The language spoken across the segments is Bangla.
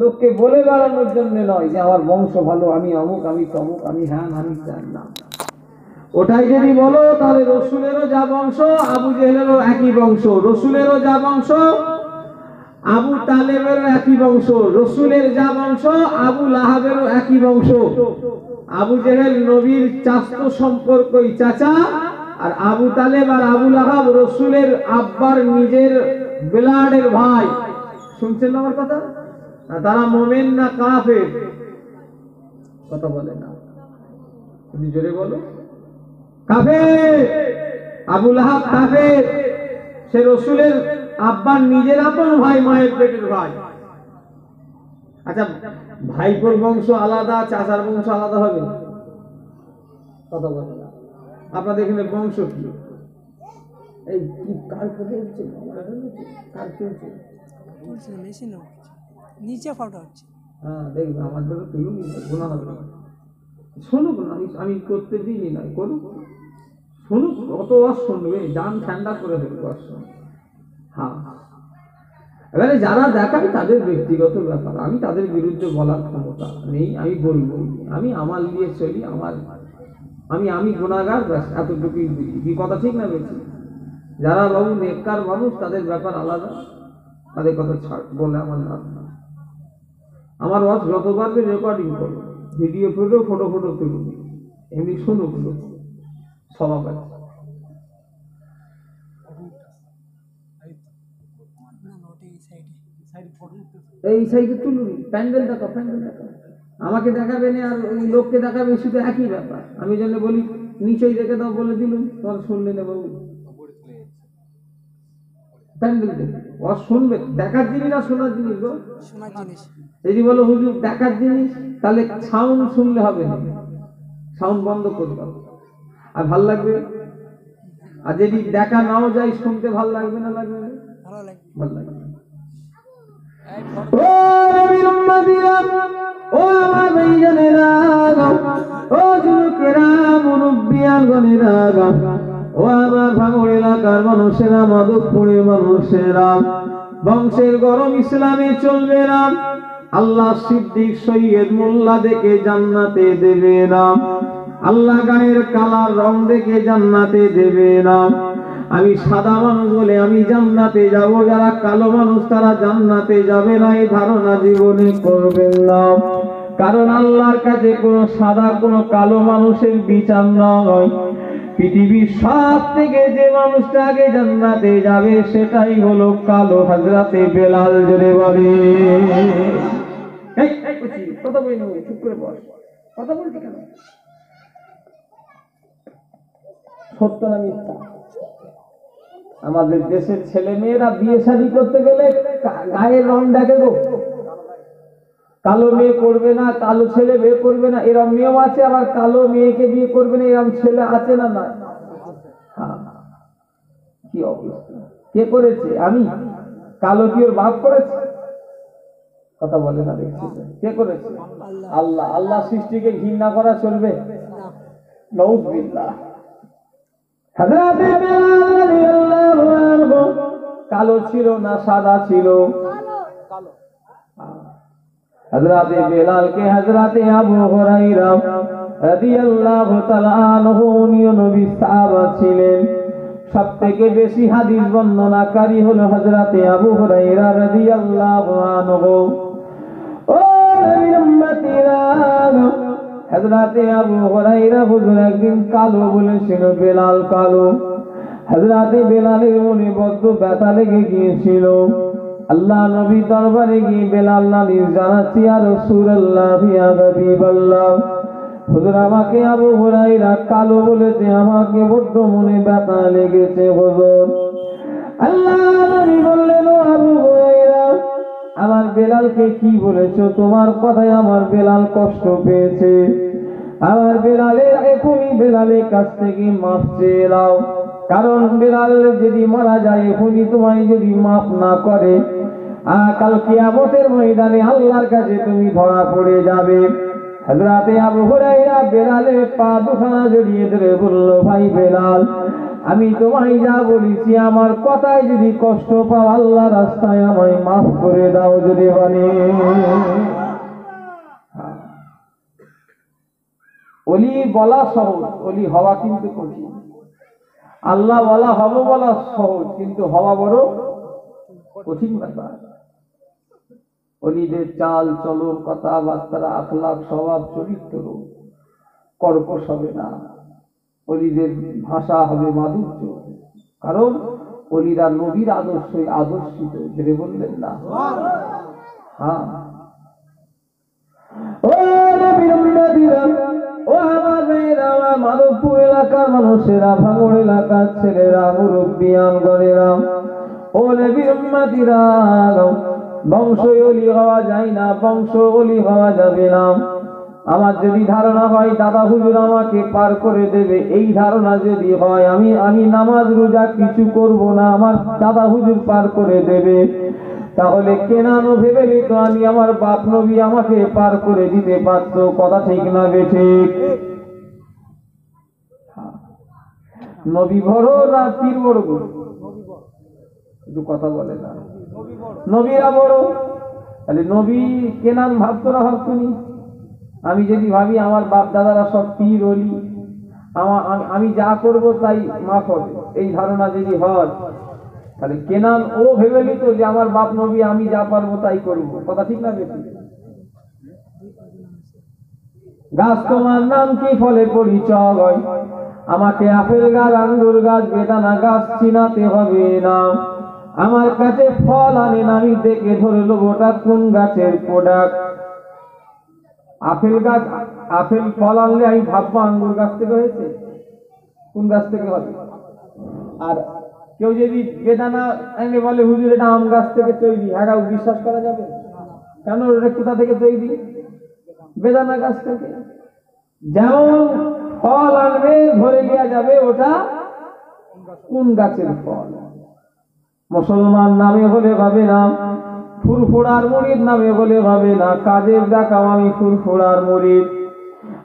লোককে বলে বেড়ানোর জন্য নয় যে আমার বংশ ভালো, আমি অমুক, আমি তমুক, আমি হ্যান, আমি ত্যান না। ওটাই যদি বলো তাহলে রসুলেরও যা বংশ আবু জেহেলেরও একই বংশ, রসুলেরও যা বংশ আবু তালেবেরও একই বংশ, রসুলের যা বংশ আবু লাহাবেরও একই বংশ। আবু জেহেল নবীর চাচাতো সম্পর্কই চাচা, আর আবু তালেব আর আবু লাহাব রসুলের আব্বার নিজের ব্লাডের ভাই। শুনছেন আমার কথা? তারা মুমিন না কাফের? কথা বলে না, তুমি জোরে বলো। কাফের। আবু লাহাব কাফের, সে রসুলের আব্বার নিজের আপন ভাই, মায়ের পেটের ভাই। আচ্ছা, ভাইপোর বংশ আলাদা, চাচার বংশ আলাদা হবে? কথা বলে না। আপনাদের এখানে বংশ কি? এই কি কার করে হচ্ছে? কার চলছে? মেশিন নিচে ফাটা হচ্ছে। হ্যাঁ, দেখবে আমাদের তুলুন, গুণা হবে না। শুনুক না, আমি করতে দিইনি, নয় করুক, শুনুক, কত ওয়াজ শুনবে, জান ঠান্ডা করে দেবে ওয়াজ শুনে। হ্যাঁ, এবারে যারা দেখায় তাদের ব্যক্তিগত ব্যাপার, আমি তাদের বিরুদ্ধে বলার ক্ষমতা নেই। আমি বলবো, আমি আমার দিয়ে চলি, আমি গুনাহগার, ব্যাস এতটুকুই বুঝি। কি কথা ঠিক না বেশি? যারা বাবু নেককার মানুষ তাদের ব্যাপার আলাদা, তাদের কথা ছাড় বলে আমার লাভ না। আমার ওয়াজ যত পারবে রেকর্ডিং করো, ভিডিও করো, ফটো তুলুন, এমনি শুনুক লোক, স্বভাব আছে। এই সাইডে তুলুন, প্যান্ডেল দেখো, প্যান্ডেল দেখো, আমাকে দেখাবে না আর ওই লোককে দেখাবে, শুধু একই ব্যাপার। আমি জন্য বলি নিচেই রেখে দাও, বলে দিলুম, তোমার শুনলে না বাবু। প্যান্ডেল দেখে ও শুনবে, দেখার জিনিস না শোনার জিনিস গো? শোনার জিনিস। যদি বলো হুজুর দেখার জিনিস, তাহলে সাউন্ড শুনলে হবে না, সাউন্ড বন্ধ করতে হবে, আর ভাল লাগবে। আর যদি দেখা নাও যায়, শুনতে ভাল লাগবে না? লাগবে না? ভালো লাগে, ভাল লাগবে। ও নবীর উম্মতিরা, ও আমার ভাইজানেরা, ও যুবকেরা, মুরব্বিয়ানগণেরা, ও আমার ভাঙড় এলাকার মানুষেরা, মাধবপুরের মানুষেরা, বংশের গরম ইসলামে চলবে না, আল্লাহ সিদ্দিক সৈয়দ মোল্লা দেখে জান্নাতে দেবে না, আল্লাহ গায়ের কালার রং দেখে জান্নাতে দেবে না। আমি সাদা মানুষ বলে আমি জান্নাতে যাব, যারা কালো মানুষ তারা জান্নাতে যাবে না, এই ধারণা জীবনে করবেন না। কারণ আল্লাহর কাছে কোনো সাদা কোনো কালো মানুষের বিচার নয়। পৃথিবীর সব থেকে যে মানুষটা আগে জান্নাতে যাবে সেটাই হলো কালো হযরতে বেলাল। জোরে বলে কথা বলি, চুপ করে বস, কথা বলছি কেন? সত্য না মিথ্যা? আমাদের দেশের ছেলে মেয়েরা বিয়ে শাদী করতে গেলে গায়ের রং দেখে গো, কালো মেয়ে করবে না, কালো ছেলে বিয়ে করবে না, এরকম নিয়ম আছে। আবার কালো মেয়েকে বিয়ে করবে না, এরকম ছেলে আছে না? না, কি অবস্থা! কে করেছে? আমি? কালো কি ওর বাপ করেছে? কথা বলে না, দেখছি কে করেছে? আল্লাহ। আল্লাহ সৃষ্টিকে ঘৃণা করা চলবে? নাউযুবিল্লাহ। হযরতে বেলাল রাদিয়াল্লাহু আনহু কালো ছিল না সাদা ছিল? কালো। হযরতে বেলালকে হযরতে আবু হুরায়রা রাদিয়াল্লাহু তাআলা আনহু উনিও নবীর সাহাবা ছিলেন। সবথেকে বেশি হাদিস বর্ণনাকারী হলো হযরতে আবু হুরায়রা রাদিয়াল্লাহু আনহু। ও নবীর উম্মতিরা, হযরতে আবু হুরায়রা হুজুর একদিন কালো বলেছিল, বেলাল কালো। হযরতে বেলালের মনে বড্ড ব্যথা লেগে গিয়েছিল। আল্লাহ নবী দরবারে গিয়ে বেলাল নালিশ জানাচ্ছি, ইয়া রাসূলুল্লাহ, ইয়া হাবিবাল্লাহ, হুজুর আমাকে আবু হুরায়রা কালো বলেছে, আমাকে বড্ড মনে ব্যথা লেগেছে হুজুর। আল্লাহ নবী বললেন, ও আবু হুরায়রা, আমার বেলালকে কি বলেছো? তোমার কথায় আমার বেলাল কষ্ট পেয়েছে। আমার বেলালের এখনই বেলালের কাছ থেকে মাফ চেয়ে নাও, কারণ বেলাল যদি মারা যায়, এখনই তোমায় যদি মাফ না করে, কাল কিয়ামতের ময়দানে আল্লাহর কাছে তুমি ধরা পড়ে যাবে। হযরতে আবু হুরায়রা বেলালের পা দুখানা জড়িয়ে ধরে বলল, ভাই বেলাল, আমি তোমায় যা বলেছি আমার কথায় যদি কষ্ট পাও আল্লাহ রাস্তায় আমায় মাফ করে দাও যদি বলে। ওলি বলা সহজ, ওলি হওয়া কিন্তু কঠিন। আল্লাহ বলা হব বলা সহজ, কিন্তু হওয়া বড় কঠিন ব্যাপার। ওলিদের চাল চলন কথাবার্তা আখলাক স্বভাব চরিত্র কর্কশ হবে না, ওলিদের ভাষা হবে মাধুর্য, কারণ ওলিরা নবীর আদর্শই আদর্শিত। যেটা বললেন না? হ্যাঁ। ও নবীর উম্মতিরা, ও আমার মেয়েরা, আমার মাধবপুর এলাকার মানুষেরা, ভাঙড় এলাকার ছেলেরা, মুরব্বিয়ান গণেরা, ও নবীর উম্মতিরা, বংশ ওলি হওয়া যায় না, বংশ ওলি হওয়া যাবে না। আমার যদি ধারণা হয় দাদা হুজুর আমাকে পার করে দেবে, এই ধারণা যদি হয় আমি নামাজ রোজা কিছু করব না, আমার দাদা হুজুর পার করে দেবে, তাহলে কেনানো ভেবে নিত আমি আমার বাপ নবী আমাকে পার করে দিতে পারত। কথা ঠিক না বেঠিক? নবী বড় না পীর বড়? একটু কথা বলে না। নবীরা বড়, তাহলে নবী কেনান ভাবতো না ভাবতনি? আমি যদি ভাবি আমার বাপ দাদারা সব পীর ওলি, আমি যা করব তাই মাফ হবে, এই ধারণা যদি হয়, তাহলে কেনান ও ভেবে নিত যে আমার বাপ নবী আমি যা পারবো তাই করব। কথা ঠিক না বেশি? গাছ তোমার নাম কি, ফলে পরিচয়, আমাকে আপেল গাছ আঙ্গুর গাছ বেদানা গাছ চিনাতে হবে না। আমার কাছে ফল আনেন, আমি দেখে ধরে নেব ওটা কোন গাছের প্রোডাক্ট। আপেল গাছ আপেল ফল আনলে আমি ভাববো আঙ্গুর গাছ থেকে হয়েছে, কোন গাছ থেকে হবে। আর কেউ যদি বেদানা এনে বলে হুজুর এটা আম গাছ থেকে তৈরি, এটাও বিশ্বাস করা যাবে? কেন? এটা কোথা থেকে তৈরি? বেদানা গাছ থেকে। যেমন ফল আনবে ধরে লিয়া যাবে ওটা কোন গাছের ফল। মুসলমান নামে হলে হবে না, ফুরফুরার মুরিদ নামে হলে হবে না, কাজের দেখাও আমি ফুরফুরার মুরিদ।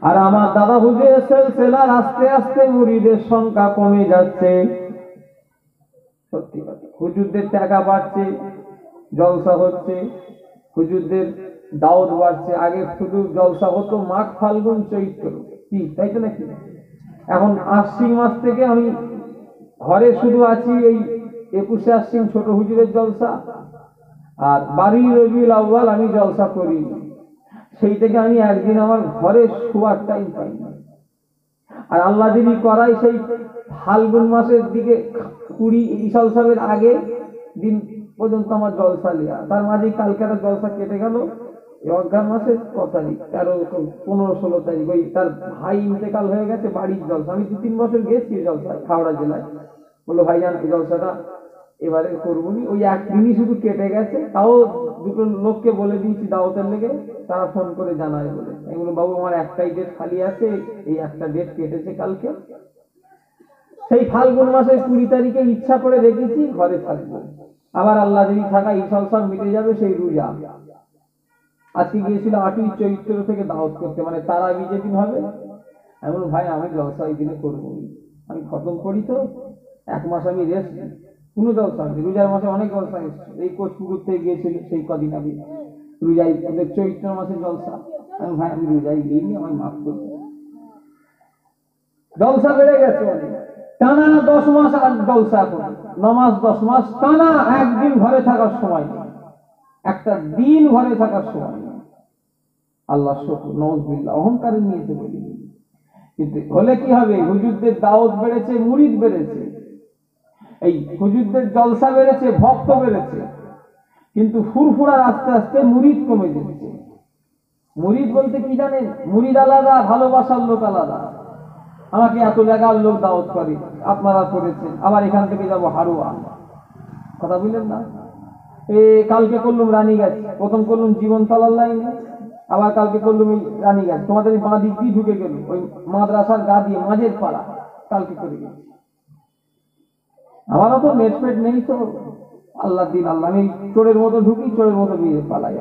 আর আমার দাদা হুজুরের সিলসিলার আস্তে আস্তে মুরিদের সংখ্যা কমে যাচ্ছে। সত্যি কথা, হুজুরদের টাকা বাড়ছে, জলসা হচ্ছে, হুজুরদের দাওয়াত বাড়ছে। আগে শুধু জলসা হতো মাঘ ফাল্গুন চৈত্র, কি তাই তো নাকি? এখন আশ্বিন মাস থেকে আমি ঘরে শুধু আছি এই 21শে আশ্বিন ছোট হুজুরের জলসা, আর 12ই রবিউল আউয়াল আমি জলসা করি। সেই থেকে আমি একদিন আমার ঘরে শোয়ার টাইম পাই না। আর আল্লাহ যদি করাই সেই ফাল্গুন মাসের দিকে 20 ইসাল সাহেবের আগে দিন পর্যন্ত আমার জলসা লিয়া, তার মাঝে কালকে একটা জলসা কেটে গেল অজ্ঞান মাসের কত তারিখ, 15-16 তারিখ, ওই তার ভাই ইন্তেকাল হয়ে গেছে, বাড়ির জলসা। আমি 2-3 বছর গেছি জলসায় হাওড়া জেলায়। বললো ভাইজান এই জলসাটা এবারে করবনি, ওই একদিনই শুধু কেটে গেছে, তাও দুটো লোককে বলে দিয়েছি দাওয়াতের লেগে, তারা ফোন করে জানায় বলে। এগুলো বাবু আমার একটাই ডেট খালি আছে, এই একটা ডেট কেটেছে কালকে। সেই ফাল্গুন মাসের 20 তারিখে ইচ্ছা করে রেখেছি ঘরে থাকবো, আবার আল্লাহ যদি থাকা ইসাল সব মিটে যাবে সেই রোজা। আজকে গিয়েছিল 8ই চৈত্র থেকে দাওয়াত করতে, মানে তার আগে যেদিন হবে। আমি বললাম ভাই আমি জলসা এই দিনে করবো, আমি খতম করি তো, 1 মাস আমি রেস্ট, কোনো জলসা হয়নি। রোজার মাসে অনেক জলসা এসছে, এই কোচপুকুর থেকে গিয়েছিল সেই কদিন আগে রোজাই, চৈত্র মাসে জলসা। আমি ভাই আমি রোজাই গিয়েনি, আমায় মাফ করবো। জলসা বেড়ে গেছে অনেক, টানা 10 মাস আর জলসা, এখন 9 মাস 10 মাস টানা একদিন ঘরে থাকার সময় নেই, একটা দিন ঘরে থাকার সময় নেই। আল্লাহ শুকর, নাউযুবিল্লাহ, অহংকারে নিয়েছে বলি। কিন্তু হলে কি হবে, হুজুরদের দাওয়াত বেড়েছে, মুরিদ বেড়েছে, এই হুজুরদের জলসা বেড়েছে, ভক্ত বেড়েছে, কিন্তু ফুরফুরার আস্তে আস্তে মুরিদ কমে যাচ্ছে। মুরিদ বলতে কি জানেন? মুরিদ আলাদা, ভালোবাসার লোক আলাদা। আমাকে এত জায়গার লোক দাওয়াত করে, আপনারা করেছেন, আবার এখান থেকে যাবো হারুয়া, কথা বললেন না? কালকে করলুম রানীগঞ্জ, প্রথম করলুম জীবনতলার লাইনে, আবার কালকে করলুম রানীগঞ্জ, তোমাদের বাঁ দিক দিয়ে ঢুকে গেল ওই মাদ্রাসার গা দিয়ে মাঝের পাড়া, কালকে করে গেল। আমারও তো নেটফেট নেই, তো আল্লাহ দিন আল্লাহ, আমি চোরের মতো ঢুকি, চোরের মতো বিয়ে পালাই।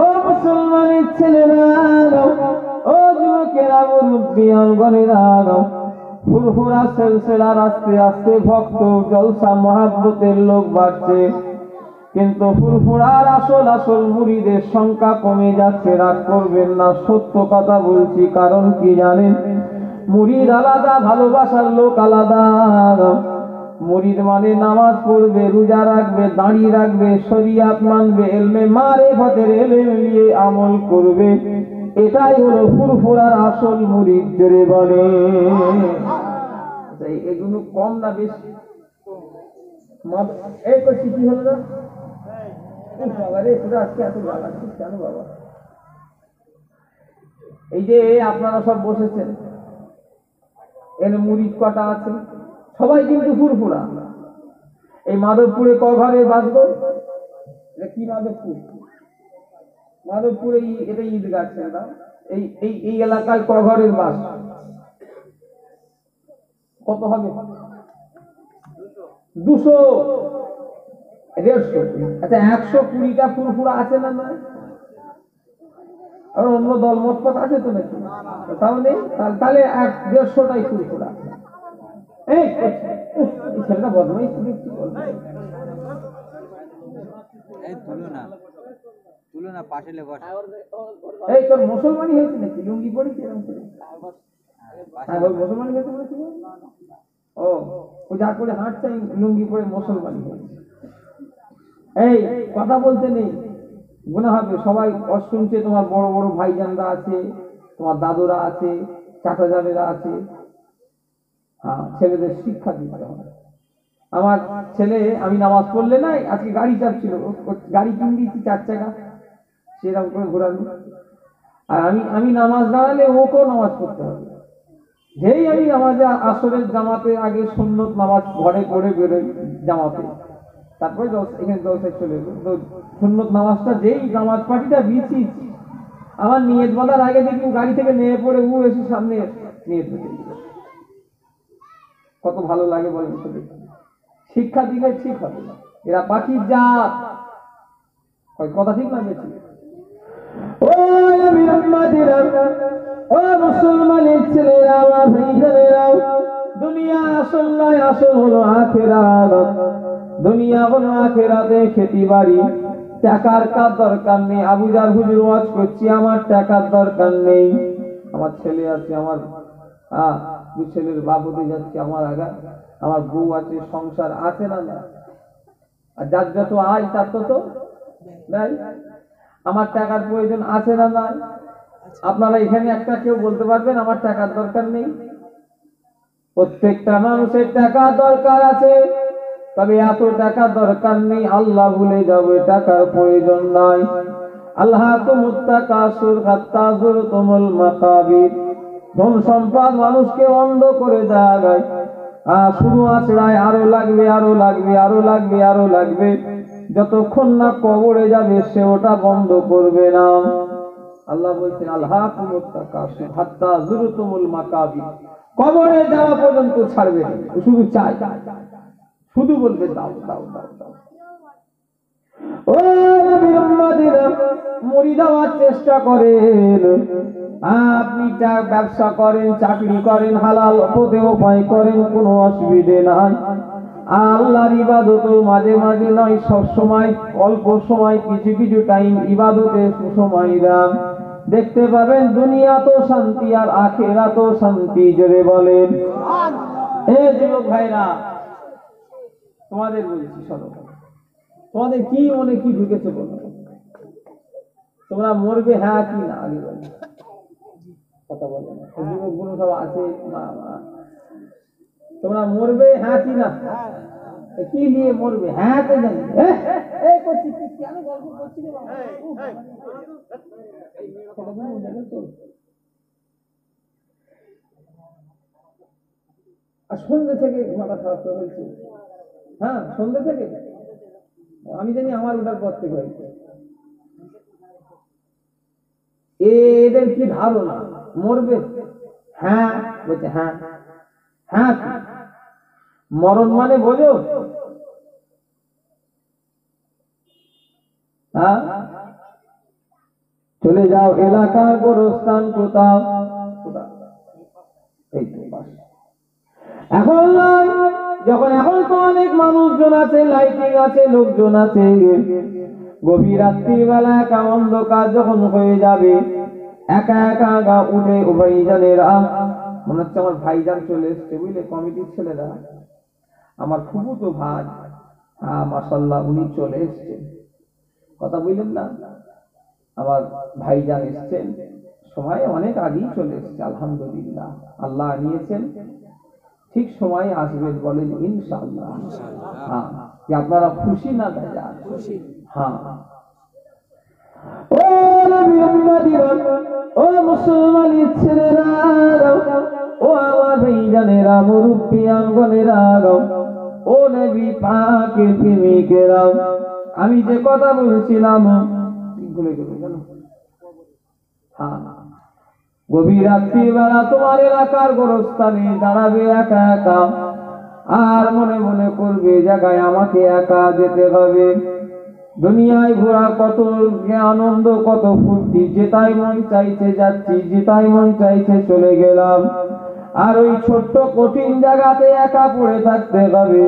ও মুসলমানের ছেলেরা, ও যুবকেরা, মুরব্বিয়ানগণেরা, ফুরফুরা সিলসিলার আস্তে আস্তে ভক্ত জলসা মহাব্বতের লোক বাড়ছে, কিন্তু ফুরফুরার আসল মুরিদের সংখ্যা কমে যাচ্ছে। রাগ করবেন না, সত্য কথা বলছি। কারণ কি জানেন? মুরিদ আলাদা, ভালোবাসার লোক আলাদা। মুরিদ মানে নামাজ পড়বে, রোজা রাখবে, দাড়ি রাখবে, শরিয়াত মানবে, ইলমে মারিফতের ইলম নিয়ে আমল করবে। এটাই হলো ফুরফুরার আসল মুরিদ। জোরে বলে। এগুলো কম না বেশি? এই করছি কি হলো না? বাবা রে, তোরা আজকে এত জ্বালাচ্ছিস কেন বাবা? এই যে আপনারা সব বসেছেন, এর মুরিদ কটা আছে? সবাই কিন্তু ফুরফুরা। এই মাধবপুরে ক ঘরের বাসগর? এটা কি মাধবপুর? মাধবপুরে এটা ঈদগাহ আছে না? এই এলাকায় ক ঘরের বাস? কত হবে? 200, 150। আচ্ছা, 120টা ফুরফুরা আছে না? না, আর অন্য দলমত পথ আছে তো নাকি? তাহলে 150টাই ফুরফুরা। এই ছেলেটা বদমাইশ দেখছি। এই তোর মুসলমানই হয়েছে নাকি? লুঙ্গি পড়েছি এরকম করে? হ্যাঁ, মুসলমানই হয়েছে বলেছিল। ও যা করে হাঁটছে লুঙ্গি পরে মুসলমানই হয়েছে। এই কথা বলতে নেই, গুনাহ হবে। সবাই শুনছে, তোমার বড় বড় ভাইজানরা আছে, তোমার দাদুরা আছে, চাচাজানেরা আছে। হ্যাঁ, ছেলেদের শিক্ষা দিতে হবে। আমার ছেলে, আমি নামাজ পড়লে নাই, আজকে গাড়ি চাপছিল, গাড়ি কিনে দিয়েছি 4 চাকা, সেরকম করে ঘোরানো। আর আমি নামাজ দাঁড়ালে ওকেও নামাজ পড়তে হবে। যেই আমি নামাজে আসরের জামাতে আগে সুন্নত নামাজ ঘরে পড়ে বেরোই জামাতে, তারপরে এখানে জলসায় চলে এলো। সুন্নত নামাজটা যেই নামাজ পার্টিটা দিয়েছি, আমার নিয়ত বলার আগে দেখি গাড়ি থেকে নেমে পড়ে এসে সামনে নিয়ত হয়ে গেল। কত ভালো লাগে বলেন তো দেখি। শিক্ষা দিলে ঠিক হবে না, এরা পাখির জাত। কথা ঠিক না বেশি? ও ও মুসলমানের ছেলেরা, আমার ভাইজানেরা, দুনিয়া আসল নয়, আসল হলো আখিরাত। দুনিয়া হলো আখিরাতে খেতি বাড়ি। টাকার কার দরকার নেই। আবুজার হুজুর ওয়াজ করছি, আমার টাকার দরকার নেই। আমার ছেলে আছে, আমার 2 ছেলের বাপ হতে যাচ্ছে, আমার আগা, আমার বউ আছে, সংসার আছে না? না। আর যার যত আয় তার তত নাই। আমার টাকার প্রয়োজন আছে না? নাই। আপনারা এখানে একটা কেউ বলতে পারবেন আমার টাকার দরকার নেই? প্রত্যেকটা মানুষের টাকা দরকার আছে, তবে এত টাকা দরকার নেই আল্লাহ ভুলে যাবে, টাকার প্রয়োজন নাই। আল্লাহকুমুত তাকাসুর হাত্তা যুরতুমুল মাকাবির। ধন সম্পদ মানুষকে অন্ধ করে দেয়। শুধু আছড়ায়, আরো লাগবে, আরো লাগবে, আরো লাগবে, আরো লাগবে। যতক্ষণ না কবরে যাবে সে ওটা বন্ধ করবে না। আল্লাহ বলছেন আল্লাহকুমুত তাকাসুর হাত্তা যুরতুমুল মাকাবির। কবরে যাওয়া পর্যন্ত ছাড়বে না, শুধু চাই, শুধু বলবে দাও দাও দাও দাও। ও নবী উম্মতিরা, মুড়ি দেওয়ার চেষ্টা করেন। আপনি ব্যবসা করেন, চাকরি করেন, হালাল পথে উপায় করেন, কোনো অসুবিধে নাই। আল্লাহর ইবাদত মাঝে মাঝে নয়, সব সময়, অল্প সময় কিছু কিছু টাইম ইবাদতে সময় দেন। দেখতে পাবেন দুনিয়া তো শান্তি আর আখিরাত শান্তি। জোরে বলেন। এ যুবক ভাইরা, তোমাদের বলছি শোনো, তোমাদের কি মনে কি ঢুকেছে বলো? তোমরা মরবে হ্যাঁ কি না? আগে বলো, কথা বলো না। যুবক গুলো সব আছে, তোমরা মরবে হ্যাঁ কি না? কি নিয়ে মরবে? হ্যাঁ তো জানি। কেন গল্প করছি রে বাবা? আর সন্ধ্যে থেকে মাথা খারাপ করে ফেলছে। হ্যাঁ, সন্ধ্যে থেকে আমি জানি আমার ওটার পর থেকে হয়েছে। এদের কি ধারণা মরবে? হ্যাঁ বলছে, হ্যাঁ হ্যাঁ। মরণ মানে বোঝো? হ্যাঁ, চলে যাও এলাকার গোরস্থান কোথাও, এখন নয়, যখন এখন তো অনেক মানুষজন আছে, লাইটিং আছে, লোকজন আছে, গভীর রাত্রিবেলা একা অন্ধকার যখন হয়ে যাবে, একা একা গা উঠে ও ভাইজানেরা, মনে হচ্ছে আমার ভাইজান চলে এসছে, বুঝলে, কমিটির ছেলেরা, আমার ফুফুতো ভাই, হ্যাঁ মাশাআল্লাহ উনি চলে এসছেন, কথা বুঝলেন না, আমার ভাইজান এসছেন, সময় অনেক আগেই চলে এসছে, আলহামদুলিল্লাহ, আল্লাহ নিয়েছেন, ঠিক সময় আসবেন, বলেন ইনশাআল্লাহ। হ্যাঁ, কি আপনারা খুশি না বেজার? হ্যাঁ। ও নবী উম্মতিরা, ও মুসলমানের ছেলেরা, ও আমার ভাইজানেরা, মুরব্বিয়ানগণেরা, ও নবী পাকের প্রেমিকেরা, আমি যে কথা বলছিলাম ভুলে গেল জানো? হ্যাঁ, গভীর রাত্রিবেলা তোমার এলাকার গোরস্থানে দাঁড়াবে একা একা, আর মনে মনে করবে জায়গায় আমাকে একা যেতে হবে। দুনিয়ায় ঘোরা কত আনন্দ, কত ফুর্তি, যেটাই মন চাইছে যাচ্ছি, যেটাই মন চাইছে চলে গেলাম, আর ওই ছোট্ট কঠিন জায়গাতে একা পড়ে থাকতে হবে।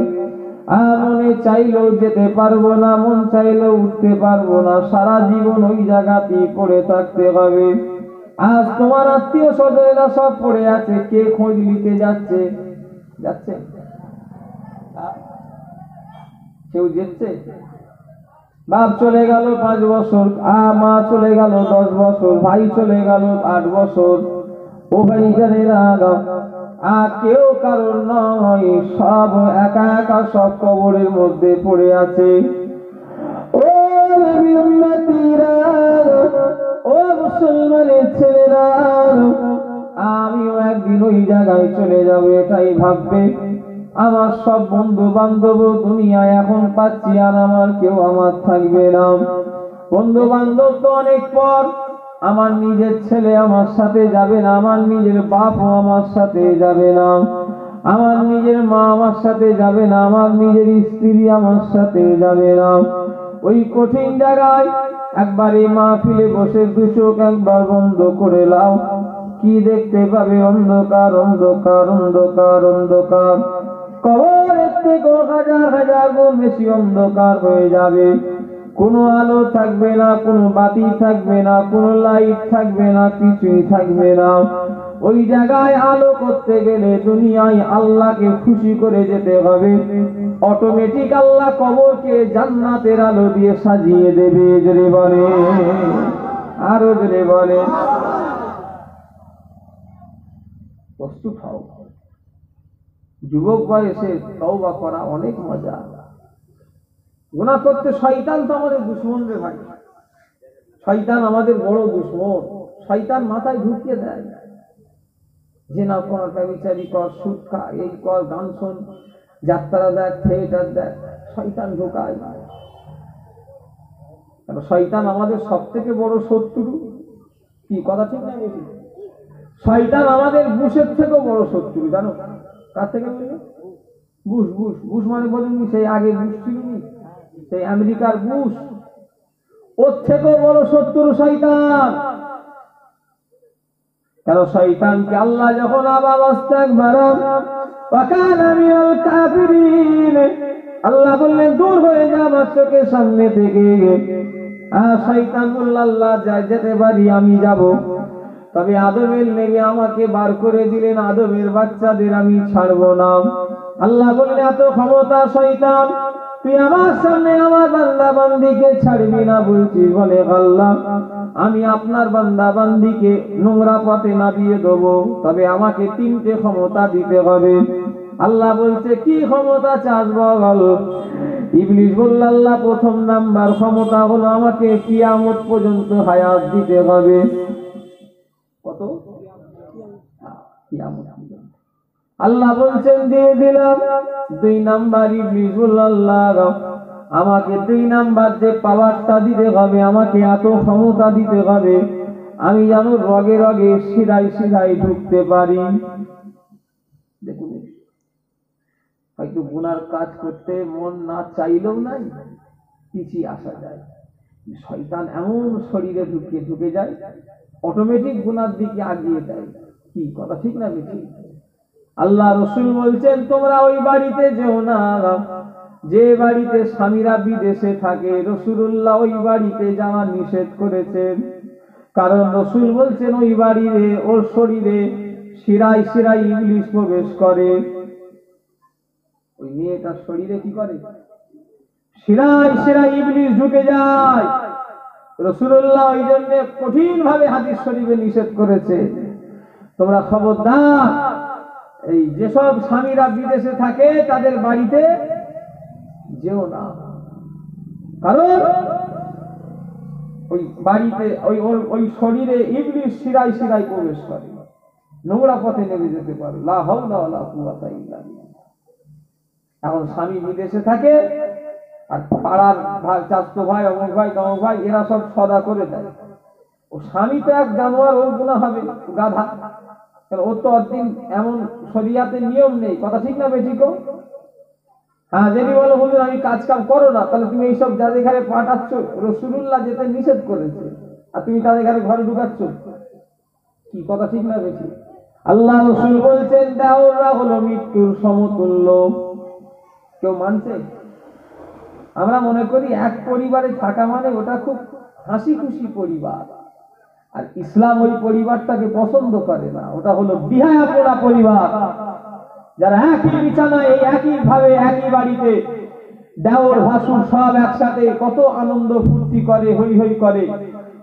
আর মনে চাইলেও যেতে পারবো না, মন চাইলেও উঠতে পারবো না, সারা জীবন ওই জায়গাতেই পড়ে থাকতে হবে। আজ তোমার আত্মীয় স্বজনেরা সব পড়ে আছে, কে খোঁজ নিতে যাচ্ছে? যাচ্ছে কেউ যেচ্ছে? বাপ চলে গেল 5 বছর, মা চলে গেল 10 বছর, ভাই চলে গেল 8 বছর, ও ভাই জানেরা, কেউ কারণ নয়, সব একা একা সব কবরের মধ্যে পড়ে আছে। ও নবী উম্মতিরা, ও মুসলমানের ছেলেরা, আমিও একদিন ওই জায়গায় চলে যাব, এটাই ভাববে। আমার সব বন্ধু বান্ধব দুনিয়ায় এখন পাচ্ছি, আর আমার কেউ আমার থাকবে না। বন্ধু বান্ধব তো অনেক পর, আমার নিজের ছেলে আমার সাথে যাবে না, আমার নিজের বাপও আমার সাথে যাবে না, আমার নিজের মা আমার সাথে যাবে না, আমার নিজের স্ত্রী আমার সাথে যাবে না। ওই কঠিন জায়গায় একবার এই মাহফিলে বসে 2 চোখ একবার বন্ধ করে লাও, কি দেখতে পাবে? অন্ধকার, অন্ধকার, অন্ধকার, অন্ধকার। কবরের থেকে হাজার হাজার গুণ বেশি অন্ধকার হয়ে যাবে, কোনো আলো থাকবে না, কোনো বাতি থাকবে না, কোনো লাইট থাকবে না, কিছুই থাকবে না। ওই জায়গায় আলো করতে গেলে দুনিয়ায় আল্লাহকে খুশি করে যেতে হবে, অটোমেটিক আল্লাহ কবরকে জান্নাতের আলো দিয়ে সাজিয়ে দেবে। জোরে বলে, আরো জোরে বলে। প্রস্তুত হও, যুবক বয়সে তওবা করা অনেক মজা। গুনাহ করতে, শয়তান তো আমাদের দুশমন রে ভাই, শয়তান আমাদের বড় দুশমন। শয়তান মাথায় ঢুকিয়ে দেয়, জিনা কর, ব্যভিচারী কর, সুদ খা, এই কর, গান শোন, যাত্রা দেখ, থিয়েটার দেখ, শয়তান ঢোকায়। শয়তান আমাদের সব থেকে বড় শত্রু। কি কথা ঠিক না? শয়তান আমাদের বুশের থেকেও বড় শত্রু, জানো? কার থেকে? বুশ। বুশ বুশ মানে বলিনি, সেই আগে বুশ ছিল নি, সেই আমেরিকার বুশ, ওর থেকেও বড় শত্রু শয়তান। কারণ শয়তানকে আল্লাহ যখন আল্লাহ বললেন দূর হয়ে যা আমার চোখের সামনে থেকে। শয়তান বলল আল্লাহ যাই যেতে পারি, আমি যাব, তবে আদমের লেগে আমাকে বার করে দিলেন, আদমের বাচ্চাদের আমি ছাড়বো না। আল্লাহ বললেন এত ক্ষমতা শয়তান, তুই আমার সামনে আমার বান্দা বান্দিকে ছাড়বি না বলছিস? বলে আল্লাহ আমি আপনার বান্দা বান্দিকে নোংরা পথে নামিয়ে দেবো, তবে আমাকে 3টে ক্ষমতা দিতে হবে। আল্লাহ বলছে কি ক্ষমতা চাস বল? ইবলিস বলল আল্লাহ প্রথম নাম্বার ক্ষমতা হলো আমাকে কিয়ামত পর্যন্ত হায়াত দিতে হবে। কত? কিয়ামত। আল্লাহ বলছেন দিয়ে দিলাম। 2 নাম্বার ইবলিস বলল আল্লাহ আমাকে 2 নাম্বার যে পাওয়ারটা দিতে হবে, আমাকে এত ক্ষমতা দিতে হবে আমি যেন রগে রগে শিরায় শিরায় ঢুকতে পারি। দেখুন, হয়তো গুনার কাজ করতে মন না চাইলেও নাই, পিছিয়ে আসা যায়। শয়তান এমন শরীরে ঢুকে যায়, অটোমেটিক গুনার দিকে আগিয়ে দেয়। কি কথা ঠিক না বেশি? আল্লাহ রসুল বলছেন তোমরা ওই বাড়িতে যেও না যে বাড়িতে স্বামীরা বিদেশে থাকে। রাসূলুল্লাহ ওই বাড়িতে যাওয়া নিষেধ করেছেন, কারণ রসুল বলছেন ওই বাড়িতে ওর শরীরে শিরায় শিরায় ইবলিস প্রবেশ করে। ওই মেয়েটার শরীরে কি করে? শিরায় শিরায় ইবলিস ঢুকে যায়। রাসূলুল্লাহ ওই জন্য কঠিন ভাবে হাদিস শরীফে নিষেধ করেছে, তোমরা খবরদার এই যেসব স্বামীরা বিদেশে থাকে তাদের বাড়িতে যেও না, কারণ ওই বাড়িতে ওই শরীরে ইবলিস শিরায় শিরায় প্রবেশ করে, নোংরা পথে নেমে যেতে পারে। লা হাওলা ওয়ালা কুওয়াতা ইল্লা বিল্লাহ। এখন স্বামী বিদেশে থাকে আর পাড়ার ভাই, চাচতো ভাই, অমুক ভাই, তমুক ভাই এরা সব সদা করে দেয়। ও স্বামী তো এক জানোয়ার, ওর গুনাহ হবে, গাধা। ওর তো অদিন এমন শরিয়াতে নিয়ম নেই, কথা ঠিক না বেঠিক? হ্যাঁ, যদি বলো হুজুর আমি কাজ কাম করো না, তাহলে তুমি এইসব যাদের ঘরে পাঠাচ্ছ, রাসূলুল্লাহ যেতে নিষেধ করেছে, আর তুমি তাদের ঘরে ঢুকাচ্ছ, কি কথা ঠিক না বেঠিক? আল্লাহ রাসূল বলছেন দেওরা হলো মৃত্যুর সমতুল্য। কেউ মানছে? আমরা মনে করি এক পরিবারে থাকা মানে ওটা খুব হাসি খুশি পরিবার, আর ইসলাম ওই পরিবারটাকে পছন্দ করে না। ওটা হলো বিহায়া পোড়া পরিবার, যারা একই বিছানায় এই একই ভাবে একই বাড়িতে দেওর ভাসুর সব একসাথে কত আনন্দ ফুর্তি করে, হই হই করে।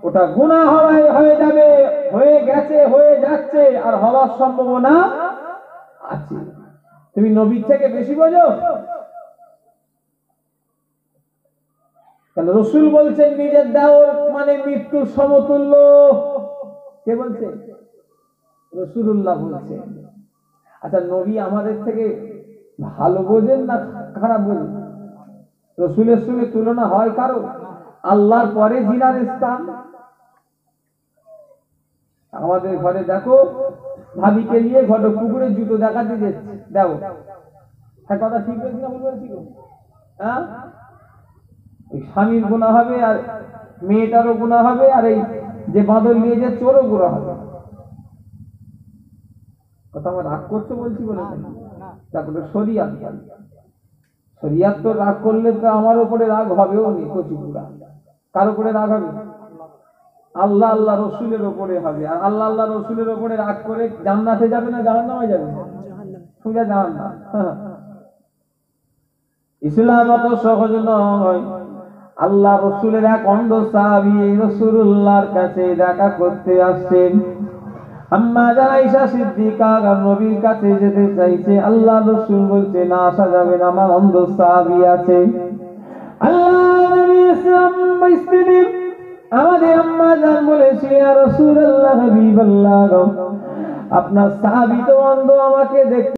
ওটা গুনাহ হয়ে যাবে, হয়ে গেছে, হয়ে যাচ্ছে, আর হওয়ার সম্ভাবনা আছে। তুমি নবীর থেকে বেশি বোঝো? রসুল বলছেন নিজের দেওর মানে মৃত্যুর সমতুল্য। কে বলছে? রাসূলুল্লাহ বলছেন। আচ্ছা, নবী আমাদের থেকে ভালো বোঝেন না খারাপ বোঝেন? রসুলের সঙ্গে তুলনা হয় কারো? আল্লাহর পরে জিনার স্থান। আমাদের ঘরে দেখো ভাবিকে নিয়ে ঘরে পুকুরে জুতো দেখাতে যাচ্ছে, দেখো হ্যাঁ কথা ঠিক বলছি না? বলবেন ঠিক? হ্যাঁ, স্বামীর গুনাহ হবে, আর মেয়েটারও গুনাহ হবে, আর এই যে বাঁদর নিয়ে যে চোরও গুনাহ হবে। কথা আমার রাগ করছো বলছি বলে তারপরে শরিয়াত, শরিয়াত তো রাগ করলে তো আমার উপরে রাগ হবেও নি কচুপুরা। কার উপরে রাগ হবে? আল্লাহ আল্লাহ রসুলের উপরে হবে। আর আল্লাহ আল্লাহ রসুলের উপরে রাগ করে জান্নাতে যাবে না জাহান্নামে যাবে? সোজা জাহান্নাম। ইসলাম অত সহজ নয়। আল্লাহ রসুলের এক অন্ধ সাহাবী রাসূলুল্লাহর কাছে দেখা করতে আসছেন। আম্মা আয়েশা সিদ্দিকা নবীর কাছে যেতে চাইছে, আল্লাহ রাসূল বলছে না, আসা যাবে না, আমার অন্ধ সাহাবী আছে। আল্লাহ নবী সাল্লাল্লাহু আলাইহি ওয়াসাল্লাম আমাদের আম্মা জান বলেছে, ইয়া রাসূলুল্লাহ হাবিবাল্লাহ, আপনার সাহাবী তো অন্ধ, আমাকে দেখতে